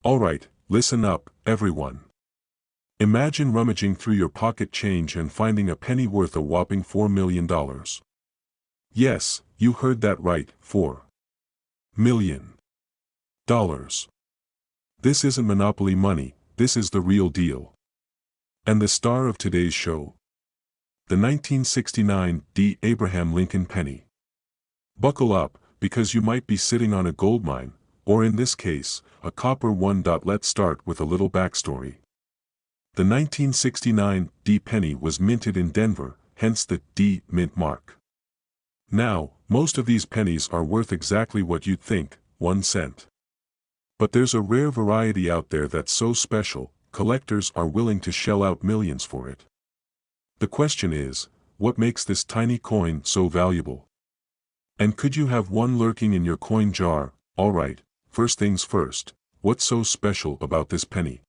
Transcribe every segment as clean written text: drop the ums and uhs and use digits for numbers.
Alright, listen up, everyone. Imagine rummaging through your pocket change and finding a penny worth a whopping $4 million. Yes, you heard that right, $4 million. This isn't Monopoly money, this is the real deal. And the star of today's show? The 1969 D. Abraham Lincoln penny. Buckle up, because you might be sitting on a goldmine, or in this case, a copper one. Let's start with a little backstory. The 1969 D penny was minted in Denver, hence the D mint mark. Now, most of these pennies are worth exactly what you'd think, 1 cent. But there's a rare variety out there that's so special, collectors are willing to shell out millions for it. The question is, what makes this tiny coin so valuable? And could you have one lurking in your coin jar? Alright, first things first, what's so special about this penny?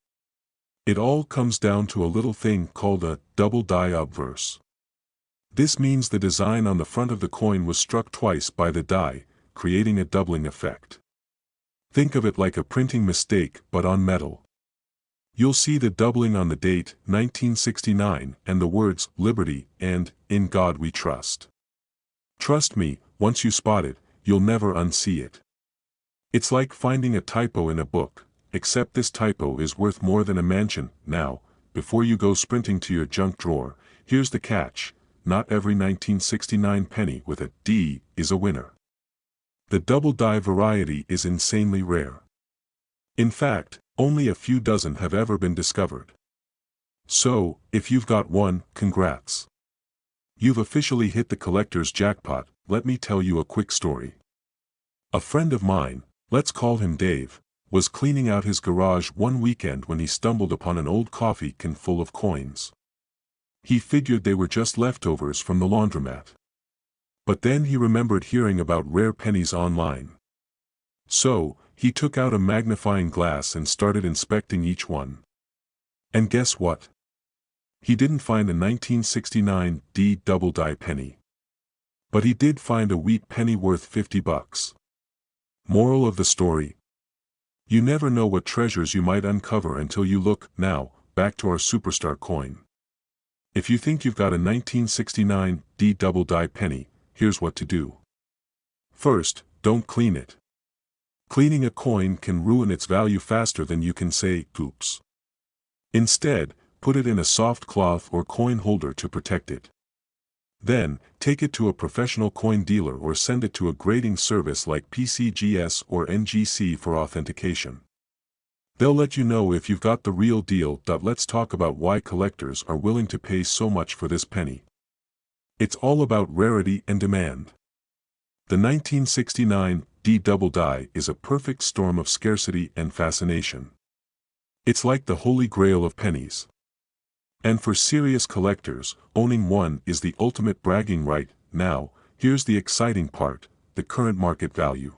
It all comes down to a little thing called a double die obverse. This means the design on the front of the coin was struck twice by the die, creating a doubling effect. Think of it like a printing mistake but on metal. You'll see the doubling on the date, 1969, and the words, Liberty, and, In God We Trust. Trust me, once you spot it, you'll never unsee it. It's like finding a typo in a book, except this typo is worth more than a mansion. Now, before you go sprinting to your junk drawer, here's the catch, not every 1969 penny with a D is a winner. The double die variety is insanely rare. In fact, only a few dozen have ever been discovered. So, if you've got one, congrats. You've officially hit the collector's jackpot. Let me tell you a quick story. A friend of mine, let's call him Dave, was cleaning out his garage one weekend when he stumbled upon an old coffee can full of coins. He figured they were just leftovers from the laundromat. But then he remembered hearing about rare pennies online. So, he took out a magnifying glass and started inspecting each one. And guess what? He didn't find a 1969 D double die penny. But he did find a wheat penny worth $50. Moral of the story? You never know what treasures you might uncover until you look. Now, back to our superstar coin. If you think you've got a 1969 D double die penny, here's what to do. First, don't clean it. Cleaning a coin can ruin its value faster than you can say, oops. Instead, put it in a soft cloth or coin holder to protect it. Then, take it to a professional coin dealer or send it to a grading service like PCGS or NGC for authentication. They'll let you know if you've got the real deal. Let's talk about why collectors are willing to pay so much for this penny. It's all about rarity and demand. The 1969 D double die is a perfect storm of scarcity and fascination. It's like the holy grail of pennies. And for serious collectors, owning one is the ultimate bragging right. Now, here's the exciting part, the current market value.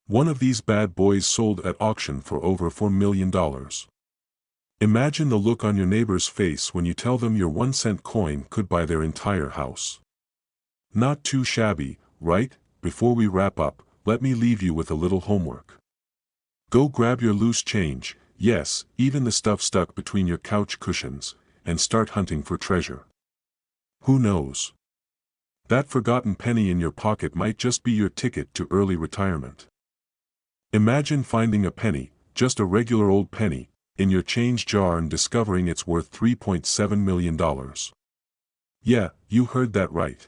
One of these bad boys sold at auction for over $4 million. Imagine the look on your neighbor's face when you tell them your 1-cent coin could buy their entire house. Not too shabby, right? Before we wrap up, let me leave you with a little homework. Go grab your loose change, yes, even the stuff stuck between your couch cushions, and start hunting for treasure. Who knows? That forgotten penny in your pocket might just be your ticket to early retirement. Imagine finding a penny, just a regular old penny, in your change jar and discovering it's worth $3.7 million. Yeah, you heard that right.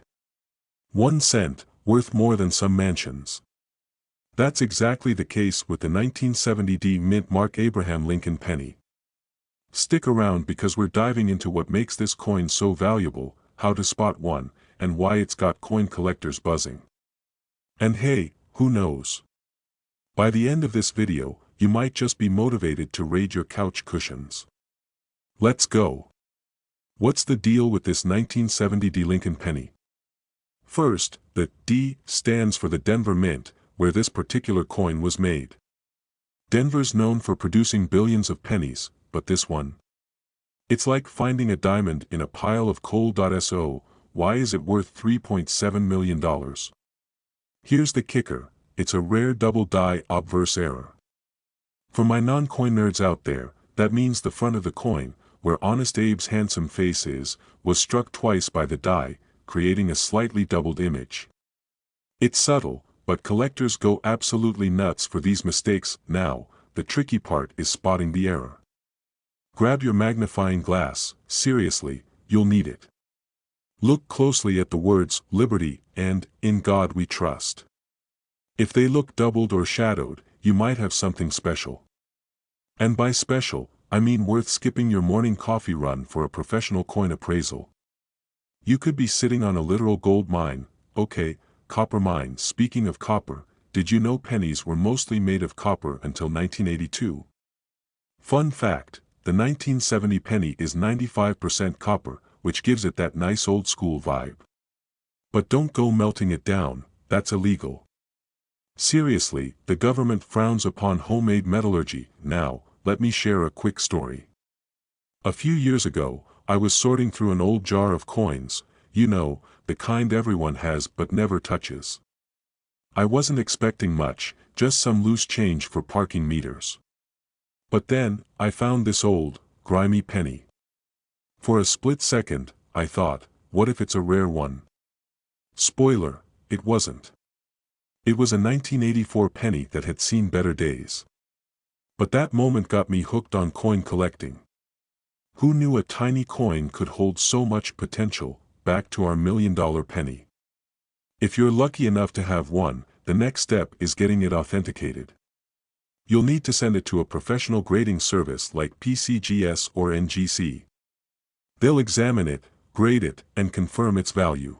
1 cent, worth more than some mansions. That's exactly the case with the 1970 D mint mark Abraham Lincoln penny. Stick around because we're diving into what makes this coin so valuable, how to spot one, and why it's got coin collectors buzzing. And hey, who knows? By the end of this video, you might just be motivated to raid your couch cushions. Let's go. What's the deal with this 1970 D Lincoln penny? First, the D stands for the Denver Mint, where this particular coin was made. Denver's known for producing billions of pennies, but this one? It's like finding a diamond in a pile of coal. So, why is it worth $3.7 million? Here's the kicker, it's a rare double die obverse error. For my non-coin nerds out there, that means the front of the coin, where Honest Abe's handsome face is, was struck twice by the die, creating a slightly doubled image. It's subtle, but collectors go absolutely nuts for these mistakes. Now, the tricky part is spotting the error. Grab your magnifying glass, seriously, you'll need it. Look closely at the words, Liberty, and, In God We Trust. If they look doubled or shadowed, you might have something special. And by special, I mean worth skipping your morning coffee run for a professional coin appraisal. You could be sitting on a literal gold mine. Okay, copper mine. Speaking of copper, did you know pennies were mostly made of copper until 1982? Fun fact, the 1970 penny is 95% copper, which gives it that nice old school vibe. But don't go melting it down, that's illegal. Seriously, the government frowns upon homemade metallurgy. Now, let me share a quick story. A few years ago, I was sorting through an old jar of coins, you know, the kind everyone has but never touches. I wasn't expecting much, just some loose change for parking meters. But then, I found this old, grimy penny. For a split second, I thought, what if it's a rare one? Spoiler, it wasn't. It was a 1984 penny that had seen better days. But that moment got me hooked on coin collecting. Who knew a tiny coin could hold so much potential? Back to our $1 million penny. If you're lucky enough to have one, the next step is getting it authenticated. You'll need to send it to a professional grading service like PCGS or NGC. They'll examine it, grade it, and confirm its value.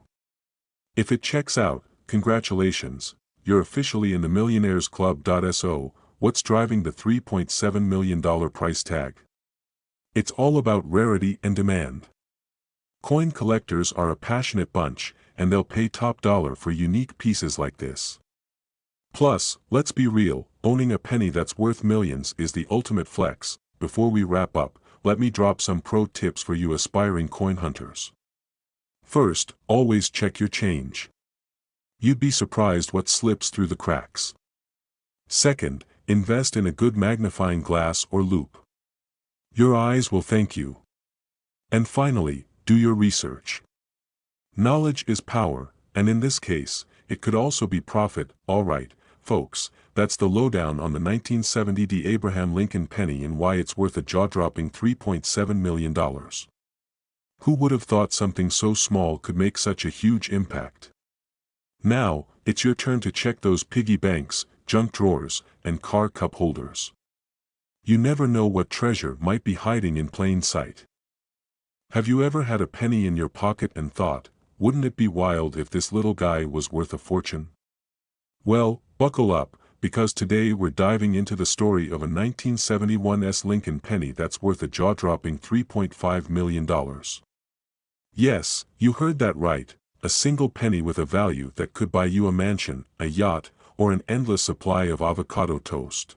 If it checks out, congratulations, you're officially in the Millionaires Club. So, what's driving the $3.7 million price tag? It's all about rarity and demand. Coin collectors are a passionate bunch, and they'll pay top dollar for unique pieces like this. Plus, let's be real, owning a penny that's worth millions is the ultimate flex. Before we wrap up, let me drop some pro tips for you aspiring coin hunters. First, always check your change. You'd be surprised what slips through the cracks. Second, invest in a good magnifying glass or loupe. Your eyes will thank you. And finally, do your research. Knowledge is power, and in this case, it could also be profit. Alright, folks, that's the lowdown on the 1970 D. Abraham Lincoln penny and why it's worth a jaw-dropping $3.7 million. Who would have thought something so small could make such a huge impact? Now, it's your turn to check those piggy banks, junk drawers, and car cup holders. You never know what treasure might be hiding in plain sight. Have you ever had a penny in your pocket and thought, wouldn't it be wild if this little guy was worth a fortune? Well, buckle up, because today we're diving into the story of a 1971 Lincoln penny that's worth a jaw-dropping $3.5 million. Yes, you heard that right, a single penny with a value that could buy you a mansion, a yacht, or an endless supply of avocado toast.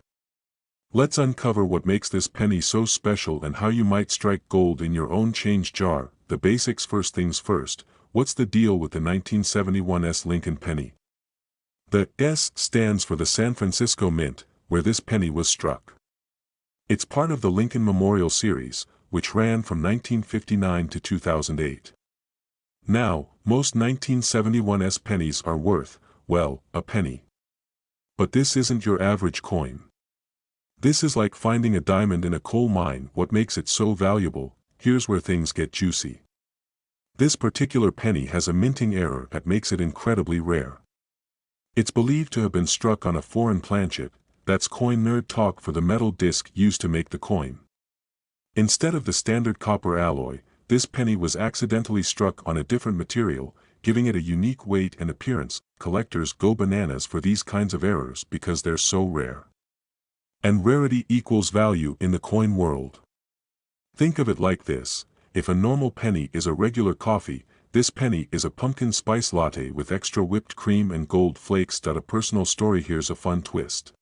Let's uncover what makes this penny so special and how you might strike gold in your own change jar. The basics. First things first, what's the deal with the 1971 Lincoln penny? The S stands for the San Francisco Mint, where this penny was struck. It's part of the Lincoln Memorial Series, which ran from 1959 to 2008. Now, most 1971 pennies are worth, well, a penny. But this isn't your average coin. This is like finding a diamond in a coal mine. What makes it so valuable? Here's where things get juicy. This particular penny has a minting error that makes it incredibly rare. It's believed to have been struck on a foreign planchet. That's coin nerd talk for the metal disc used to make the coin. Instead of the standard copper alloy, this penny was accidentally struck on a different material, giving it a unique weight and appearance. Collectors go bananas for these kinds of errors because they're so rare. And rarity equals value in the coin world. Think of it like this: if a normal penny is a regular coffee, this penny is a pumpkin spice latte with extra whipped cream and gold flakes. A personal story. Here's a fun twist.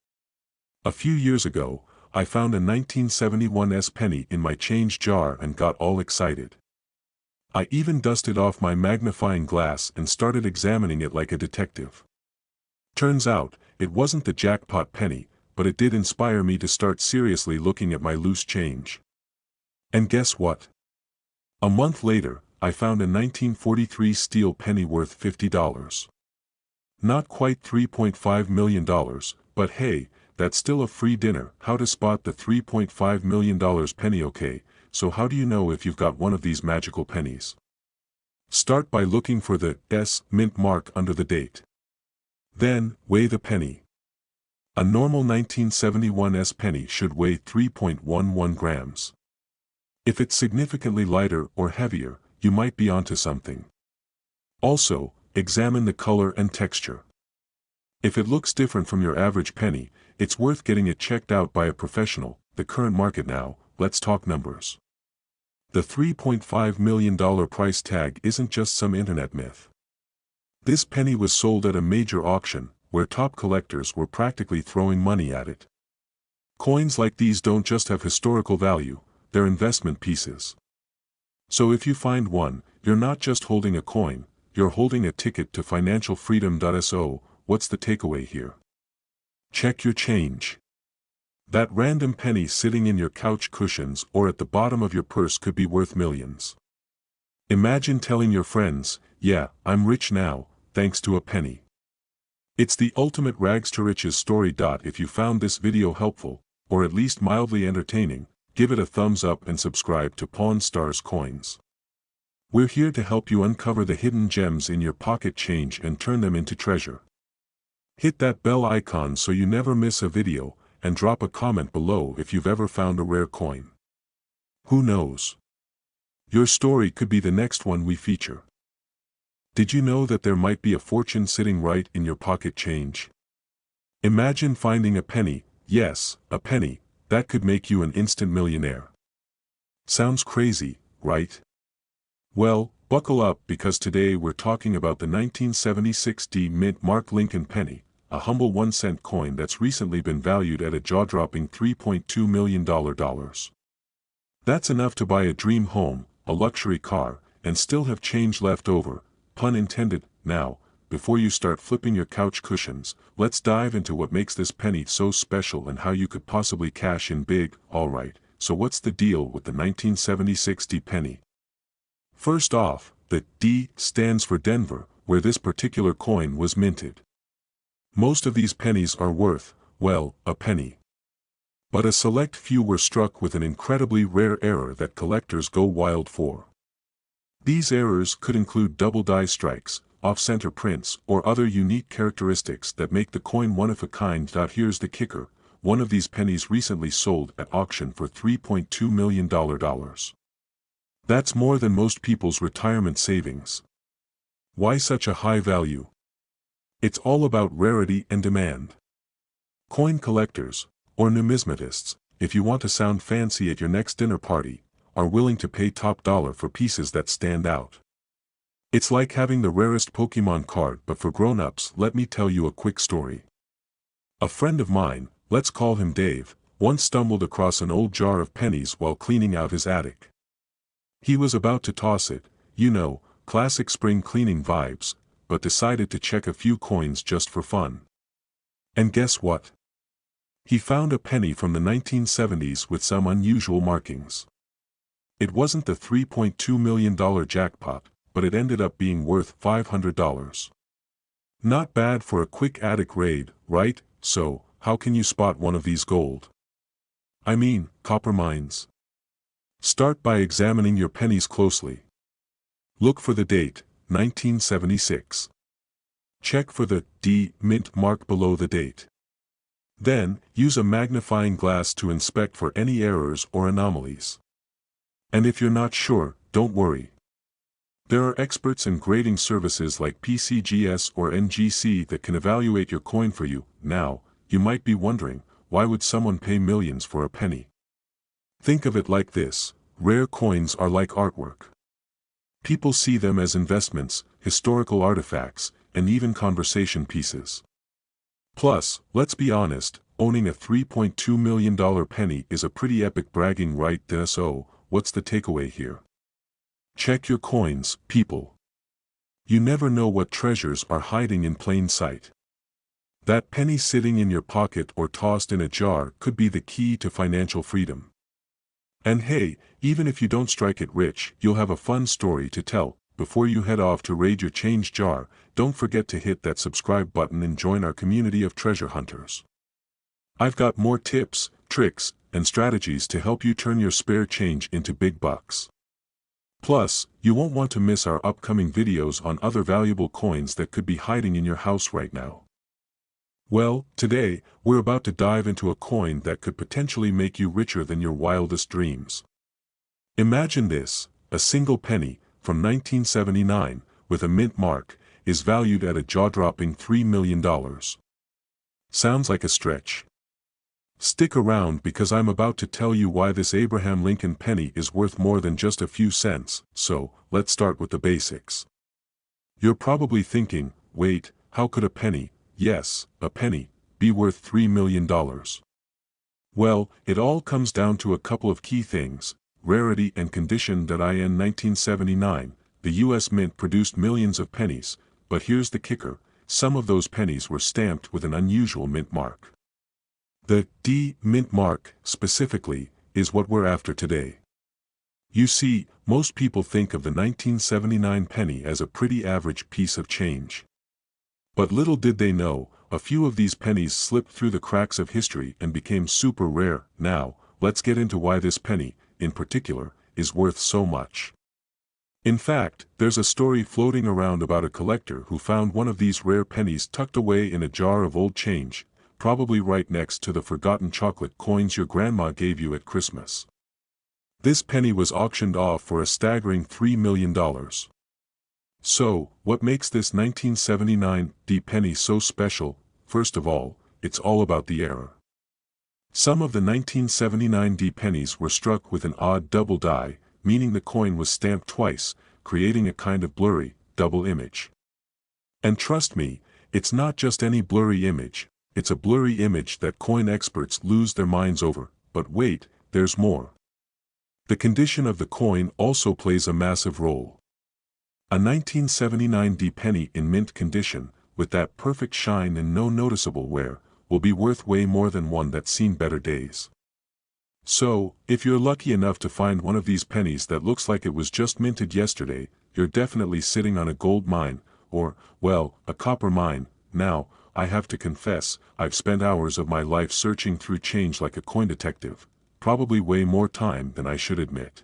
A few years ago, I found a 1971 penny in my change jar and got all excited. I even dusted off my magnifying glass and started examining it like a detective. Turns out, it wasn't the jackpot penny, but it did inspire me to start seriously looking at my loose change. And guess what? A month later, I found a 1943 steel penny worth $50. Not quite $3.5 million, but hey, that's still a free dinner. How to spot the $3.5 million penny? Okay, so how do you know if you've got one of these magical pennies? Start by looking for the S mint mark under the date. Then, weigh the penny. A normal 1971 S penny should weigh 3.11 grams. If it's significantly lighter or heavier, you might be onto something. Also, examine the color and texture. If it looks different from your average penny, it's worth getting it checked out by a professional. The current market now, let's talk numbers. The $3.5 million price tag isn't just some internet myth. This penny was sold at a major auction, where top collectors were practically throwing money at it. Coins like these don't just have historical value, they're investment pieces. So if you find one, you're not just holding a coin, you're holding a ticket to financial freedom. So, what's the takeaway here? Check your change. That random penny sitting in your couch cushions or at the bottom of your purse could be worth millions. Imagine telling your friends, "Yeah, I'm rich now, thanks to a penny." It's the ultimate rags to riches story. If you found this video helpful, or at least mildly entertaining, give it a thumbs up and subscribe to Pawn Stars Coins. We're here to help you uncover the hidden gems in your pocket change and turn them into treasure. Hit that bell icon so you never miss a video, and drop a comment below if you've ever found a rare coin. Who knows? Your story could be the next one we feature. Did you know that there might be a fortune sitting right in your pocket change? Imagine finding a penny, yes, a penny, that could make you an instant millionaire. Sounds crazy, right? Well, buckle up because today we're talking about the 1976 D mint mark Lincoln penny, a humble 1-cent coin that's recently been valued at a jaw-dropping $3.2 million. That's enough to buy a dream home, a luxury car, and still have change left over, pun intended. Now, before you start flipping your couch cushions, let's dive into what makes this penny so special and how you could possibly cash in big. Alright, so what's the deal with the 1976 D penny? First off, the D stands for Denver, where this particular coin was minted. Most of these pennies are worth, well, a penny. But a select few were struck with an incredibly rare error that collectors go wild for. These errors could include double die strikes, off-center prints, or other unique characteristics that make the coin one of a kind. Here's the kicker: one of these pennies recently sold at auction for $3.2 million. That's more than most people's retirement savings. Why such a high value? It's all about rarity and demand. Coin collectors, or numismatists, if you want to sound fancy at your next dinner party, are willing to pay top dollar for pieces that stand out. It's like having the rarest Pokemon card but for grown-ups. Let me tell you a quick story. A friend of mine, let's call him Dave, once stumbled across an old jar of pennies while cleaning out his attic. He was about to toss it, classic spring cleaning vibes, but decided to check a few coins just for fun. And guess what? He found a penny from the 1970s with some unusual markings. It wasn't the $3.2 million jackpot, but it ended up being worth $500. Not bad for a quick attic raid, right? So, how can you spot one of these copper mines? Start by examining your pennies closely. Look for the date, 1976. Check for the D mint mark below the date. Then, use a magnifying glass to inspect for any errors or anomalies. And if you're not sure, don't worry. There are experts in grading services like PCGS or NGC that can evaluate your coin for you. Now, you might be wondering, why would someone pay millions for a penny? Think of it like this: rare coins are like artwork. People see them as investments, historical artifacts, and even conversation pieces. Plus, let's be honest, owning a $3.2 million penny is a pretty epic bragging right. So, what's the takeaway here? Check your coins, people. You never know what treasures are hiding in plain sight. That penny sitting in your pocket or tossed in a jar could be the key to financial freedom. And hey, even if you don't strike it rich, you'll have a fun story to tell. Before you head off to raid your change jar, don't forget to hit that subscribe button and join our community of treasure hunters. I've got more tips, tricks, and strategies to help you turn your spare change into big bucks. Plus, you won't want to miss our upcoming videos on other valuable coins that could be hiding in your house right now. Well, today, we're about to dive into a coin that could potentially make you richer than your wildest dreams. Imagine this: a single penny, from 1979, with a mint mark, is valued at a jaw-dropping $3 million. Sounds like a stretch? Stick around because I'm about to tell you why this Abraham Lincoln penny is worth more than just a few cents. So, let's start with the basics. You're probably thinking, wait, how could a penny, yes, a penny, be worth $3 million? Well, it all comes down to a couple of key things: rarity and condition. In 1979, the U.S. Mint produced millions of pennies, but here's the kicker: some of those pennies were stamped with an unusual mint mark. The D mint mark, specifically, is what we're after today. You see, most people think of the 1979 penny as a pretty average piece of change. But little did they know, a few of these pennies slipped through the cracks of history and became super rare. Now, let's get into why this penny, in particular, is worth so much. In fact, there's a story floating around about a collector who found one of these rare pennies tucked away in a jar of old change, probably right next to the forgotten chocolate coins your grandma gave you at Christmas. This penny was auctioned off for a staggering $3 million. So, what makes this 1979 D penny so special? First of all, it's all about the era. Some of the 1979 D pennies were struck with an odd double die, meaning the coin was stamped twice, creating a kind of blurry, double image. And trust me, it's not just any blurry image, it's a blurry image that coin experts lose their minds over. But wait, there's more. The condition of the coin also plays a massive role. A 1979 D penny in mint condition, with that perfect shine and no noticeable wear, will be worth way more than one that's seen better days. So, if you're lucky enough to find one of these pennies that looks like it was just minted yesterday, you're definitely sitting on a gold mine, or, well, a copper mine. Now, I have to confess, I've spent hours of my life searching through change like a coin detective, probably way more time than I should admit.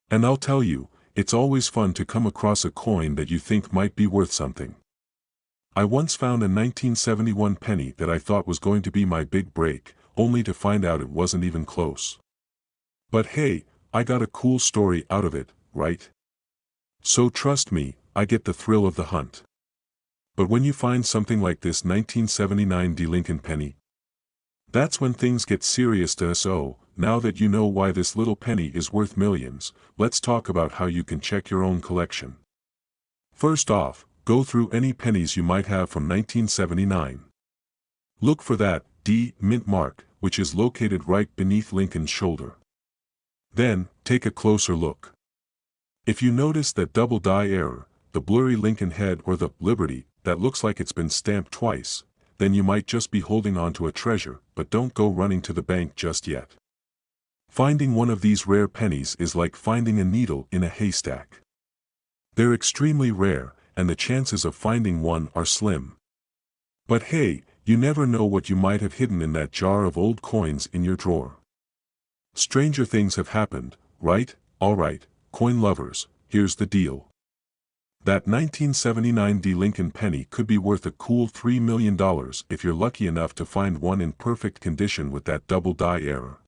And I'll tell you, it's always fun to come across a coin that you think might be worth something. I once found a 1971 penny that I thought was going to be my big break, only to find out it wasn't even close. But hey, I got a cool story out of it, right? So trust me, I get the thrill of the hunt. But when you find something like this 1979 D Lincoln penny, that's when things get serious to us. So, now that you know why this little penny is worth millions, let's talk about how you can check your own collection. First off, go through any pennies you might have from 1979. Look for that D mint mark, which is located right beneath Lincoln's shoulder. Then, take a closer look. If you notice that double die error, the blurry Lincoln head or the Liberty, that looks like it's been stamped twice, then you might just be holding on to a treasure. But don't go running to the bank just yet. Finding one of these rare pennies is like finding a needle in a haystack. They're extremely rare, and the chances of finding one are slim. But hey, you never know what you might have hidden in that jar of old coins in your drawer. Stranger things have happened, right? Alright, coin lovers, here's the deal. That 1979 D Lincoln penny could be worth a cool $3 million if you're lucky enough to find one in perfect condition with that double die error.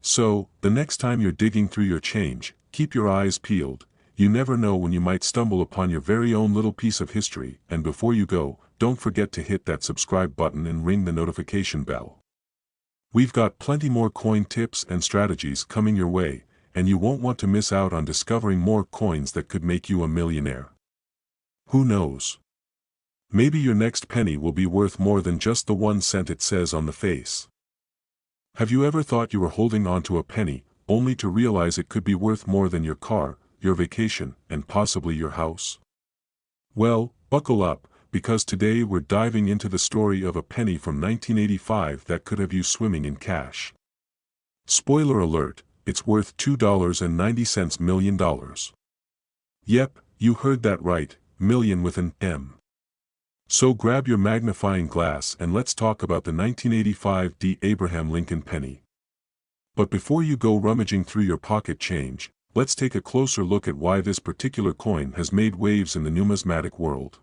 So, the next time you're digging through your change, keep your eyes peeled. You never know when you might stumble upon your very own little piece of history. And before you go, don't forget to hit that subscribe button and ring the notification bell. We've got plenty more coin tips and strategies coming your way, and you won't want to miss out on discovering more coins that could make you a millionaire. Who knows? Maybe your next penny will be worth more than just the 1 cent it says on the face. Have you ever thought you were holding on to a penny, only to realize it could be worth more than your car, your vacation, and possibly your house? Well, buckle up, because today we're diving into the story of a penny from 1985 that could have you swimming in cash. Spoiler alert, it's worth $2.90 million. Yep, you heard that right, million with an M. So grab your magnifying glass and let's talk about the 1985 D. Abraham Lincoln penny. But before you go rummaging through your pocket change, let's take a closer look at why this particular coin has made waves in the numismatic world.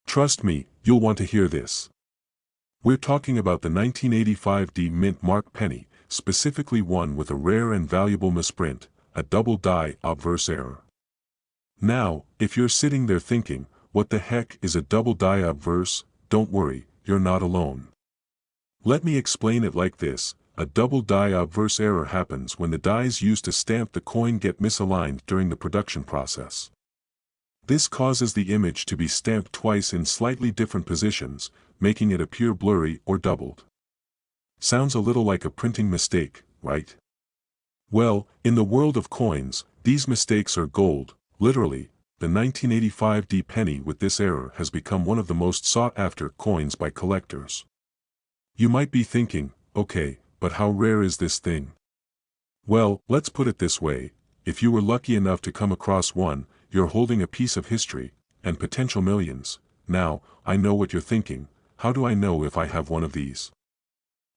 Trust me, you'll want to hear this. We're talking about the 1985 D mint mark penny, specifically one with a rare and valuable misprint, a double die obverse error. Now, if you're sitting there thinking, what the heck is a double die obverse? Don't worry, you're not alone. Let me explain it like this. A double die obverse error happens when the dies used to stamp the coin get misaligned during the production process. This causes the image to be stamped twice in slightly different positions, making it appear blurry or doubled. Sounds a little like a printing mistake, right? Well, in the world of coins, these mistakes are gold, literally. The 1985 D penny with this error has become one of the most sought-after coins by collectors. You might be thinking, okay, but how rare is this thing? Well, let's put it this way, if you were lucky enough to come across one, you're holding a piece of history, and potential millions. Now, I know what you're thinking, how do I know if I have one of these?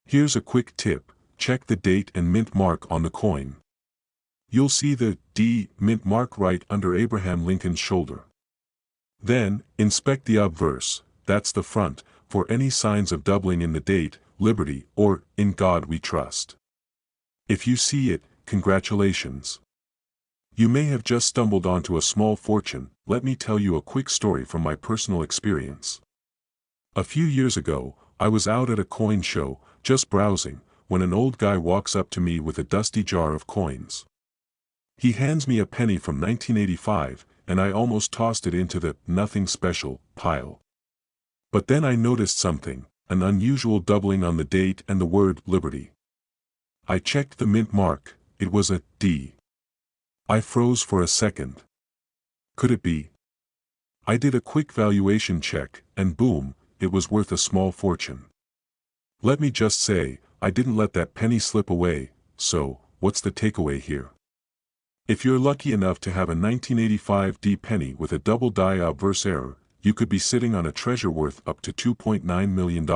Here's a quick tip, check the date and mint mark on the coin. You'll see the D mint mark right under Abraham Lincoln's shoulder. Then, inspect the obverse, that's the front, for any signs of doubling in the date, liberty, or in God we trust. If you see it, congratulations. You may have just stumbled onto a small fortune. Let me tell you a quick story from my personal experience. A few years ago, I was out at a coin show, just browsing, when an old guy walks up to me with a dusty jar of coins. He hands me a penny from 1985, and I almost tossed it into the nothing special pile. But then I noticed something, an unusual doubling on the date and the word liberty. I checked the mint mark, it was a D. I froze for a second. Could it be? I did a quick valuation check, and boom, it was worth a small fortune. Let me just say, I didn't let that penny slip away, so, what's the takeaway here? If you're lucky enough to have a 1985 D penny with a double die obverse error, you could be sitting on a treasure worth up to $2.9 million.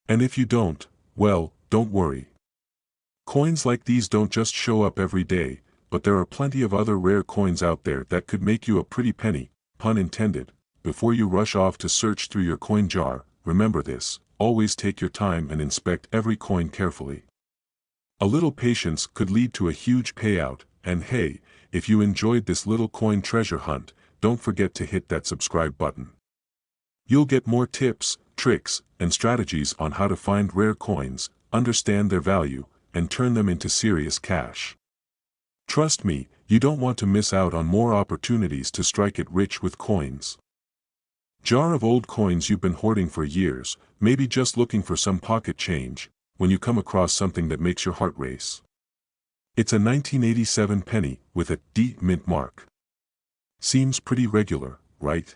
And if you don't, well, don't worry. Coins like these don't just show up every day, but there are plenty of other rare coins out there that could make you a pretty penny, pun intended. Before you rush off to search through your coin jar, remember this, always take your time and inspect every coin carefully. A little patience could lead to a huge payout, and hey, if you enjoyed this little coin treasure hunt, don't forget to hit that subscribe button. You'll get more tips, tricks, and strategies on how to find rare coins, understand their value, and turn them into serious cash. Trust me, you don't want to miss out on more opportunities to strike it rich with coins. Jar of old coins you've been hoarding for years, maybe just looking for some pocket change, when you come across something that makes your heart race. It's a 1987 penny with a D mint mark. Seems pretty regular, right?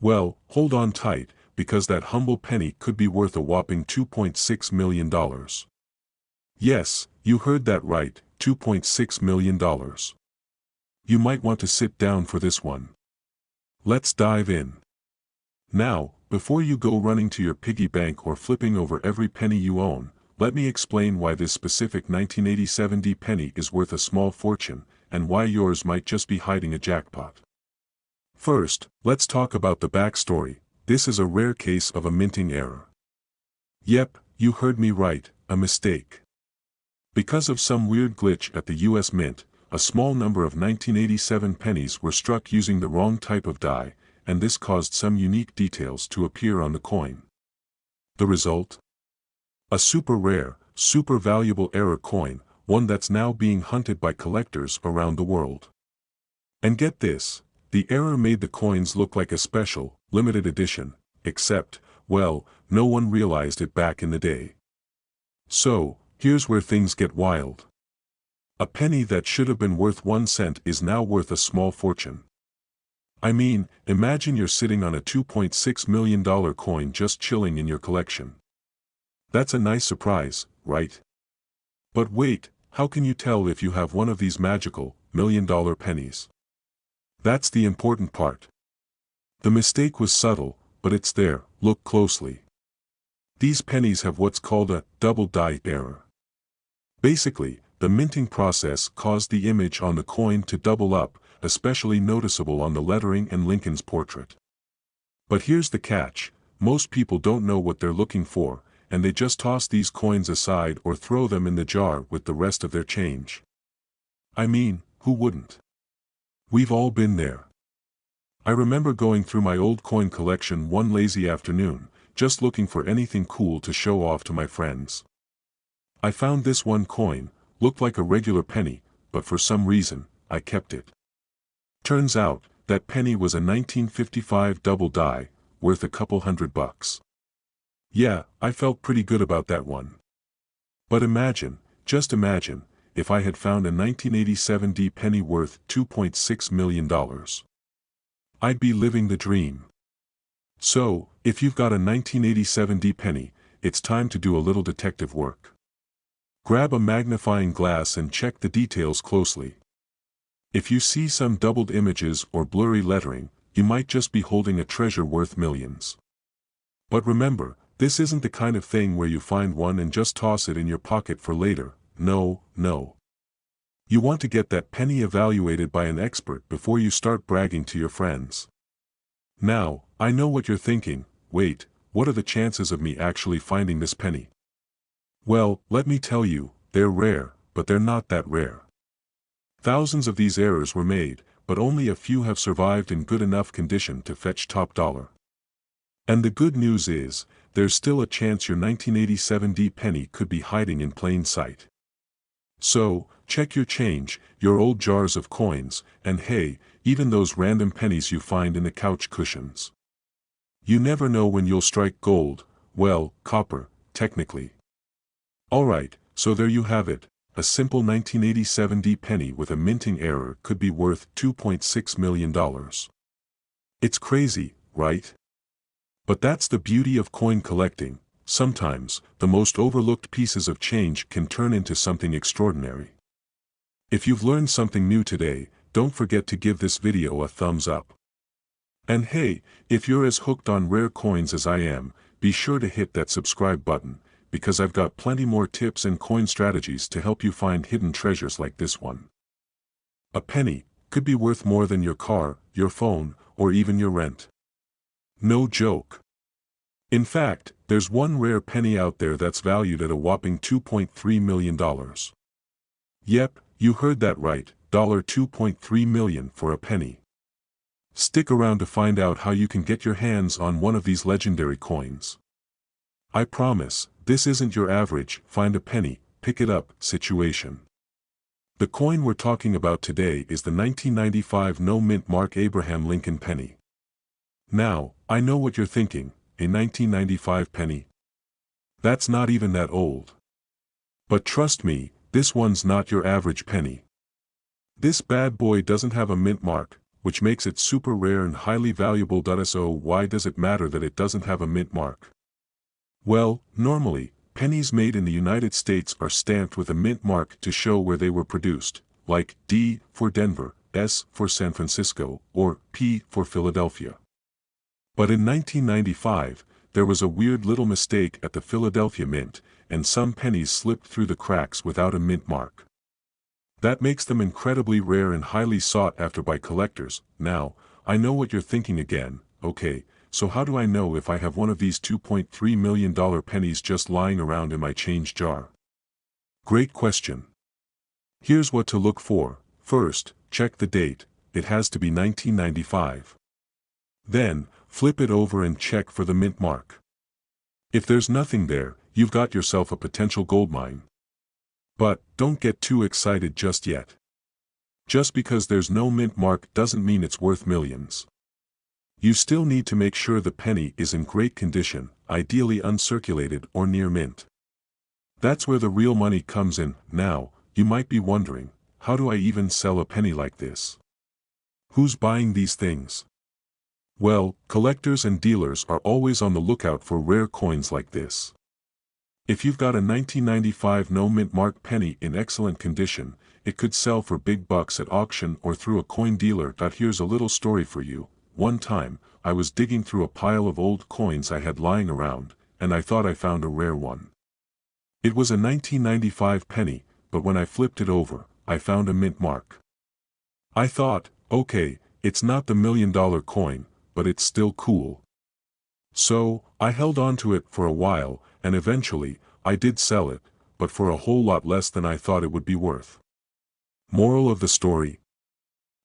Well, hold on tight, because that humble penny could be worth a whopping $2.6 million. Yes, you heard that right, $2.6 million. You might want to sit down for this one. Let's dive in. Now, before you go running to your piggy bank or flipping over every penny you own, let me explain why this specific 1987 D penny is worth a small fortune, and why yours might just be hiding a jackpot. First, let's talk about the backstory. This is a rare case of a minting error. Yep, you heard me right, a mistake. Because of some weird glitch at the US Mint, a small number of 1987 pennies were struck using the wrong type of die, and this caused some unique details to appear on the coin. The result? A super rare, super valuable error coin, one that's now being hunted by collectors around the world. And get this, the error made the coins look like a special, limited edition, except, well, no one realized it back in the day. So, here's where things get wild. A penny that should have been worth 1 cent is now worth a small fortune. I mean, imagine you're sitting on a $2.6 million coin just chilling in your collection. That's a nice surprise, right? But wait, how can you tell if you have one of these magical, million-dollar pennies? That's the important part. The mistake was subtle, but it's there. Look closely. These pennies have what's called a double die error. Basically, the minting process caused the image on the coin to double up, especially noticeable on the lettering and Lincoln's portrait. But here's the catch: most people don't know what they're looking for, and they just toss these coins aside or throw them in the jar with the rest of their change. I mean, who wouldn't? We've all been there. I remember going through my old coin collection one lazy afternoon, just looking for anything cool to show off to my friends. I found this one coin, looked like a regular penny, but for some reason, I kept it. Turns out, that penny was a 1955 double die, worth a couple $100. Yeah, I felt pretty good about that one. But imagine, just imagine, if I had found a 1987 D penny worth $2.6 million. I'd be living the dream. So, if you've got a 1987 D penny, it's time to do a little detective work. Grab a magnifying glass and check the details closely. If you see some doubled images or blurry lettering, you might just be holding a treasure worth millions. But remember, this isn't the kind of thing where you find one and just toss it in your pocket for later. No, no. You want to get that penny evaluated by an expert before you start bragging to your friends. Now, I know what you're thinking: wait, what are the chances of me actually finding this penny? Well, let me tell you, they're rare, but they're not that rare. Thousands of these errors were made, but only a few have survived in good enough condition to fetch top dollar. And the good news is, there's still a chance your 1987 D penny could be hiding in plain sight. So, check your change, your old jars of coins, and hey, even those random pennies you find in the couch cushions. You never know when you'll strike gold, well, copper, technically. Alright, so there you have it. A simple 1987 D penny with a minting error could be worth $2.6 million. It's crazy, right? But that's the beauty of coin collecting. Sometimes, the most overlooked pieces of change can turn into something extraordinary. If you've learned something new today, don't forget to give this video a thumbs up. And hey, if you're as hooked on rare coins as I am, be sure to hit that subscribe button, because I've got plenty more tips and coin strategies to help you find hidden treasures like this one. A penny could be worth more than your car, your phone, or even your rent. No joke. In fact, there's one rare penny out there that's valued at a whopping $2.3 million. Yep, you heard that right, $2.3 million for a penny. Stick around to find out how you can get your hands on one of these legendary coins. I promise, this isn't your average find a penny, pick it up situation. The coin we're talking about today is the 1995 no-mint mark Abraham Lincoln penny. Now, I know what you're thinking: a 1995 penny? That's not even that old. But trust me, this one's not your average penny. This bad boy doesn't have a mint mark, which makes it super rare and highly valuable. So why does it matter that it doesn't have a mint mark? Well, normally, pennies made in the United States are stamped with a mint mark to show where they were produced, like D for Denver, S for San Francisco, or P for Philadelphia. But in 1995, there was a weird little mistake at the Philadelphia Mint, and some pennies slipped through the cracks without a mint mark. That makes them incredibly rare and highly sought after by collectors. Now, I know what you're thinking again: okay, so how do I know if I have one of these $2.3 million pennies just lying around in my change jar? Great question. Here's what to look for. First, check the date. It has to be 1995. Then, flip it over and check for the mint mark. If there's nothing there, you've got yourself a potential goldmine. But, don't get too excited just yet. Just because there's no mint mark doesn't mean it's worth millions. You still need to make sure the penny is in great condition, ideally uncirculated or near mint. That's where the real money comes in. Now, you might be wondering, how do I even sell a penny like this? Who's buying these things? Well, collectors and dealers are always on the lookout for rare coins like this. If you've got a 1995 no-mint mark penny in excellent condition, it could sell for big bucks at auction or through a coin dealer. Here's a little story for you. One time, I was digging through a pile of old coins I had lying around, and I thought I found a rare one. It was a 1995 penny, but when I flipped it over, I found a mint mark. I thought, okay, it's not the $1 million coin, but it's still cool. So, I held on to it for a while, and eventually, I did sell it, but for a whole lot less than I thought it would be worth. Moral of the story: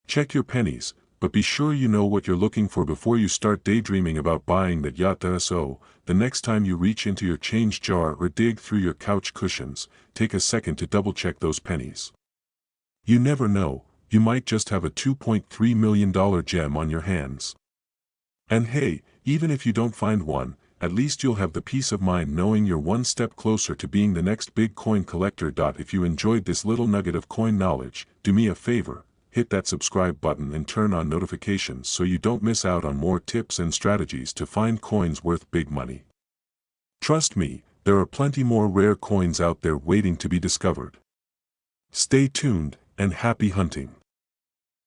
check your pennies, but be sure you know what you're looking for before you start daydreaming about buying that yacht. So, the next time you reach into your change jar or dig through your couch cushions, take a second to double-check those pennies. You never know, you might just have a $2.3 million gem on your hands. And hey, even if you don't find one, at least you'll have the peace of mind knowing you're one step closer to being the next big coin collector. If you enjoyed this little nugget of coin knowledge, do me a favor, hit that subscribe button and turn on notifications so you don't miss out on more tips and strategies to find coins worth big money. Trust me, there are plenty more rare coins out there waiting to be discovered. Stay tuned, and happy hunting.